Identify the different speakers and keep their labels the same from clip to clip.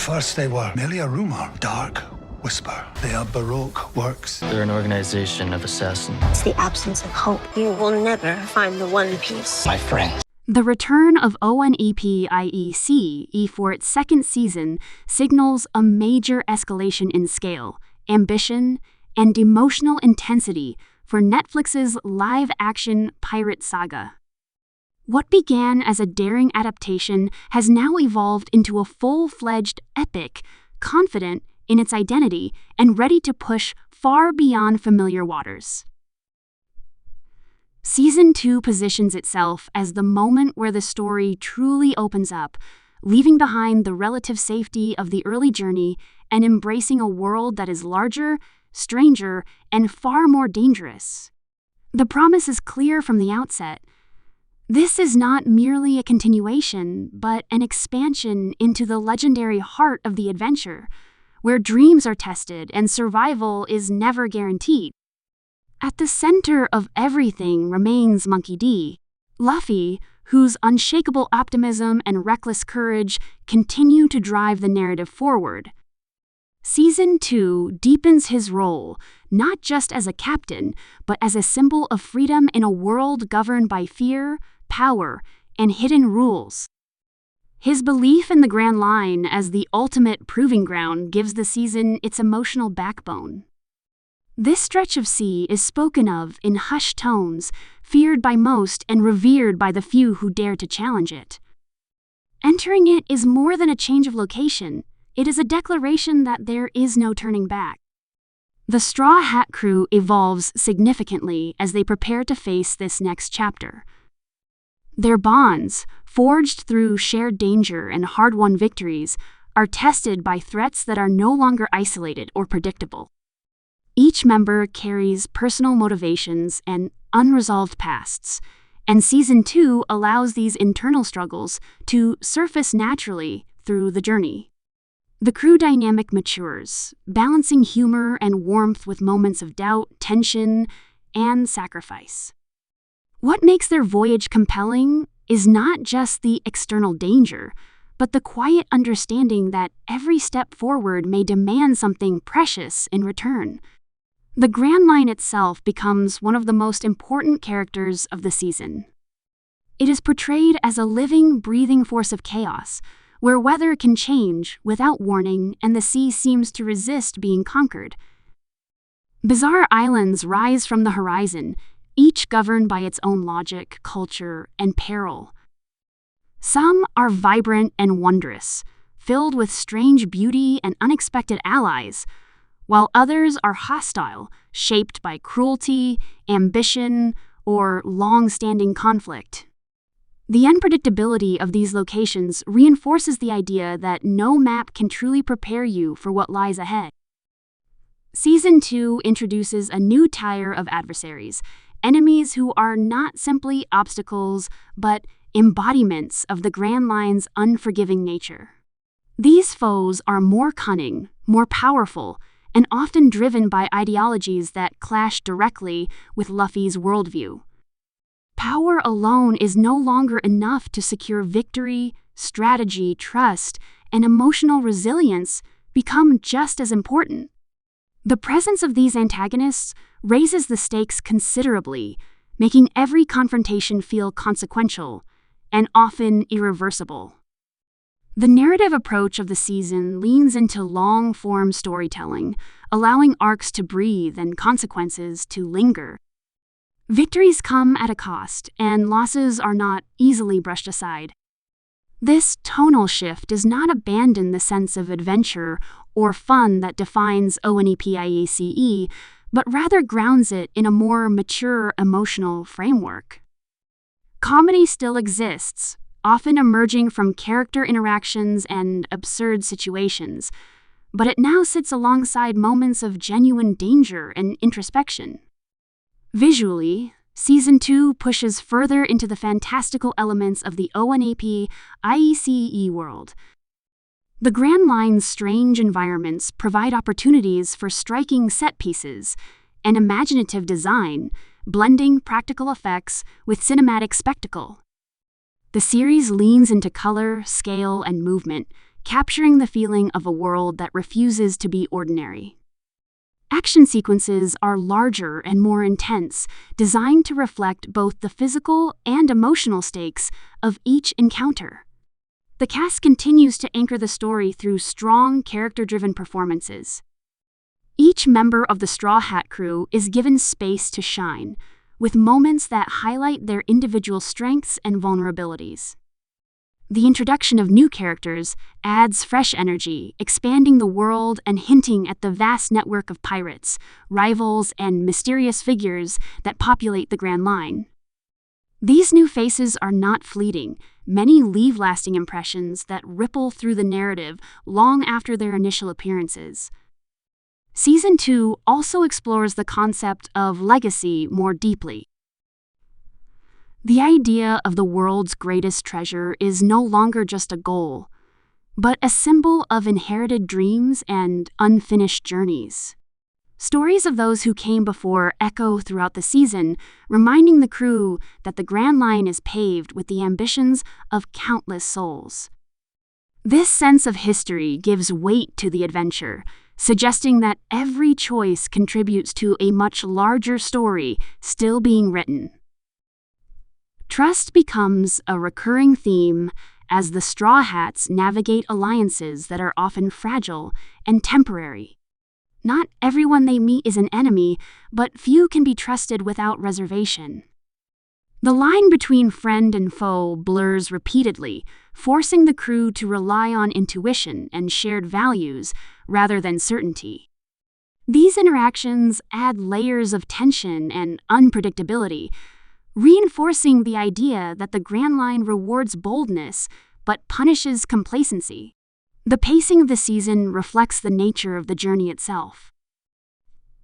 Speaker 1: first they were merely a rumor, dark whisper. They are Baroque works.
Speaker 2: They're an organization of assassins.
Speaker 3: It's the absence of hope. You will never find the one piece.
Speaker 2: My friends.
Speaker 4: The return of ONEPIECE for its second season signals a major escalation in scale, ambition, and emotional intensity for Netflix's live-action pirate saga. What began as a daring adaptation has now evolved into a full-fledged epic, confident in its identity and ready to push far beyond familiar waters. Season 2 positions itself as the moment where the story truly opens up, leaving behind the relative safety of the early journey and embracing a world that is larger, stranger, and far more dangerous. The promise is clear from the outset. This is not merely a continuation, but an expansion into the legendary heart of the adventure, where dreams are tested and survival is never guaranteed. At the center of everything remains Monkey D. Luffy, whose unshakable optimism and reckless courage continue to drive the narrative forward. Season 2 deepens his role, not just as a captain, but as a symbol of freedom in a world governed by fear, power, and hidden rules. His belief in the Grand Line as the ultimate proving ground gives the season its emotional backbone. This stretch of sea is spoken of in hushed tones, feared by most and revered by the few who dare to challenge it. Entering it is more than a change of location. It is a declaration that there is no turning back. The Straw Hat crew evolves significantly as they prepare to face this next chapter. Their bonds, forged through shared danger and hard-won victories, are tested by threats that are no longer isolated or predictable. Each member carries personal motivations and unresolved pasts, and Season 2 allows these internal struggles to surface naturally through the journey. The crew dynamic matures, balancing humor and warmth with moments of doubt, tension, and sacrifice. What makes their voyage compelling is not just the external danger, but the quiet understanding that every step forward may demand something precious in return. The Grand Line itself becomes one of the most important characters of the season. It is portrayed as a living, breathing force of chaos, where weather can change without warning and the sea seems to resist being conquered. Bizarre islands rise from the horizon, each governed by its own logic, culture, and peril. Some are vibrant and wondrous, filled with strange beauty and unexpected allies, while others are hostile, shaped by cruelty, ambition, or long-standing conflict. The unpredictability of these locations reinforces the idea that no map can truly prepare you for what lies ahead. Season 2 introduces a new tier of adversaries, enemies who are not simply obstacles, but embodiments of the Grand Line's unforgiving nature. These foes are more cunning, more powerful, and often driven by ideologies that clash directly with Luffy's worldview. Power alone is no longer enough to secure victory, strategy, trust, and emotional resilience become just as important. The presence of these antagonists raises the stakes considerably, making every confrontation feel consequential and often irreversible. The narrative approach of the season leans into long-form storytelling, allowing arcs to breathe and consequences to linger. Victories come at a cost, and losses are not easily brushed aside. This tonal shift does not abandon the sense of adventure or fun that defines ONEPIECE, but rather grounds it in a more mature emotional framework. Comedy still exists, often emerging from character interactions and absurd situations, but it now sits alongside moments of genuine danger and introspection. Visually, Season 2 pushes further into the fantastical elements of the ONEPIECE world. The Grand Line's strange environments provide opportunities for striking set pieces and imaginative design, blending practical effects with cinematic spectacle. The series leans into color, scale, and movement, capturing the feeling of a world that refuses to be ordinary. Action sequences are larger and more intense, designed to reflect both the physical and emotional stakes of each encounter. The cast continues to anchor the story through strong, character-driven performances. Each member of the Straw Hat crew is given space to shine, with moments that highlight their individual strengths and vulnerabilities. The introduction of new characters adds fresh energy, expanding the world and hinting at the vast network of pirates, rivals, and mysterious figures that populate the Grand Line. These new faces are not fleeting. Many leave lasting impressions that ripple through the narrative long after their initial appearances. Season 2 also explores the concept of legacy more deeply. The idea of the world's greatest treasure is no longer just a goal, but a symbol of inherited dreams and unfinished journeys. Stories of those who came before echo throughout the season, reminding the crew that the Grand Line is paved with the ambitions of countless souls. This sense of history gives weight to the adventure, suggesting that every choice contributes to a much larger story still being written. Trust becomes a recurring theme as the Straw Hats navigate alliances that are often fragile and temporary. Not everyone they meet is an enemy, but few can be trusted without reservation. The line between friend and foe blurs repeatedly, forcing the crew to rely on intuition and shared values rather than certainty. These interactions add layers of tension and unpredictability, reinforcing the idea that the Grand Line rewards boldness but punishes complacency. The pacing of the season reflects the nature of the journey itself.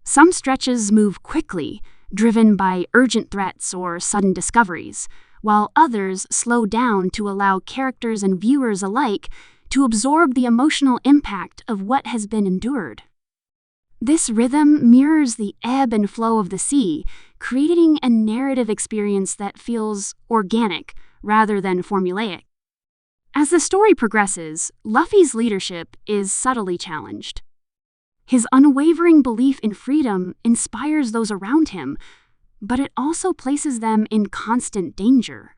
Speaker 4: Some stretches move quickly, driven by urgent threats or sudden discoveries, while others slow down to allow characters and viewers alike to absorb the emotional impact of what has been endured. This rhythm mirrors the ebb and flow of the sea, creating a narrative experience that feels organic rather than formulaic. As the story progresses, Luffy's leadership is subtly challenged. His unwavering belief in freedom inspires those around him, but it also places them in constant danger.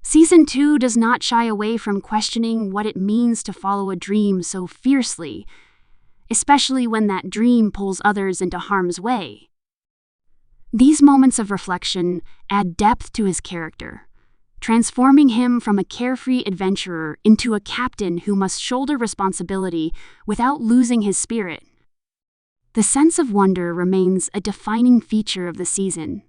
Speaker 4: Season 2 does not shy away from questioning what it means to follow a dream so fiercely, especially when that dream pulls others into harm's way. These moments of reflection add depth to his character, transforming him from a carefree adventurer into a captain who must shoulder responsibility without losing his spirit. The sense of wonder remains a defining feature of the season.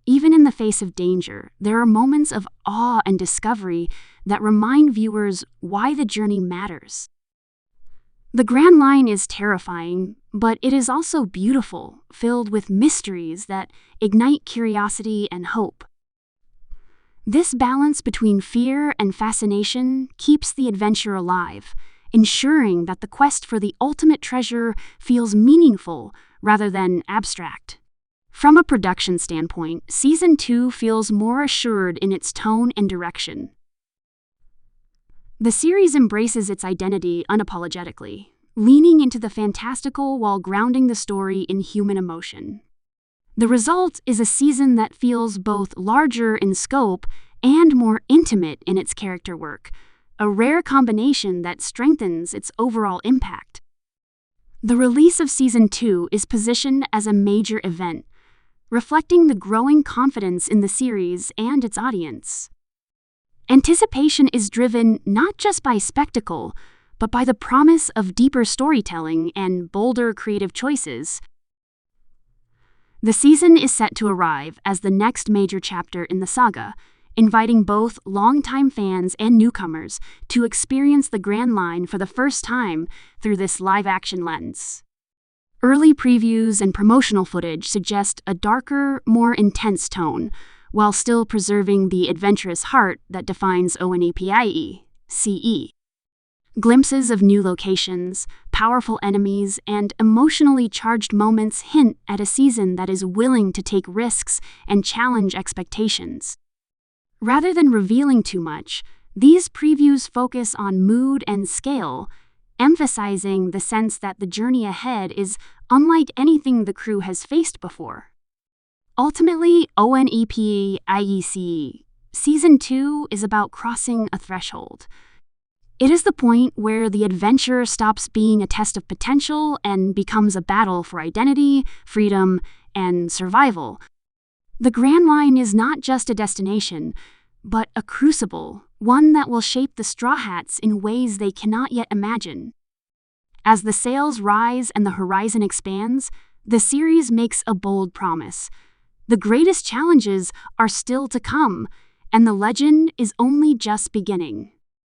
Speaker 4: Even in the face of danger, there are moments of awe and discovery that remind viewers why the journey matters. The Grand Line is terrifying, but it is also beautiful, filled with mysteries that ignite curiosity and hope. This balance between fear and fascination keeps the adventure alive, ensuring that the quest for the ultimate treasure feels meaningful rather than abstract. From a production standpoint, Season 2 feels more assured in its tone and direction. The series embraces its identity unapologetically, leaning into the fantastical while grounding the story in human emotion. The result is a season that feels both larger in scope and more intimate in its character work, a rare combination that strengthens its overall impact. The release of Season 2 is positioned as a major event, reflecting the growing confidence in the series and its audience. Anticipation is driven not just by spectacle, but by the promise of deeper storytelling and bolder creative choices. The season is set to arrive as the next major chapter in the saga, inviting both longtime fans and newcomers to experience the Grand Line for the first time through this live-action lens. Early previews and promotional footage suggest a darker, more intense tone, while still preserving the adventurous heart that defines ONEPIE-CE. Glimpses of new locations, powerful enemies, and emotionally charged moments hint at a season that is willing to take risks and challenge expectations. Rather than revealing too much, These previews focus on mood and scale, emphasizing the sense that the journey ahead is unlike anything the crew has faced before. Ultimately, ONEPIEC Season 2 is about crossing a threshold. It is the point where the adventure stops being a test of potential and becomes a battle for identity, freedom, and survival. The Grand Line is not just a destination, but a crucible, one that will shape the Straw Hats in ways they cannot yet imagine. As the sails rise and the horizon expands, the series makes a bold promise. The greatest challenges are still to come, and the legend is only just beginning.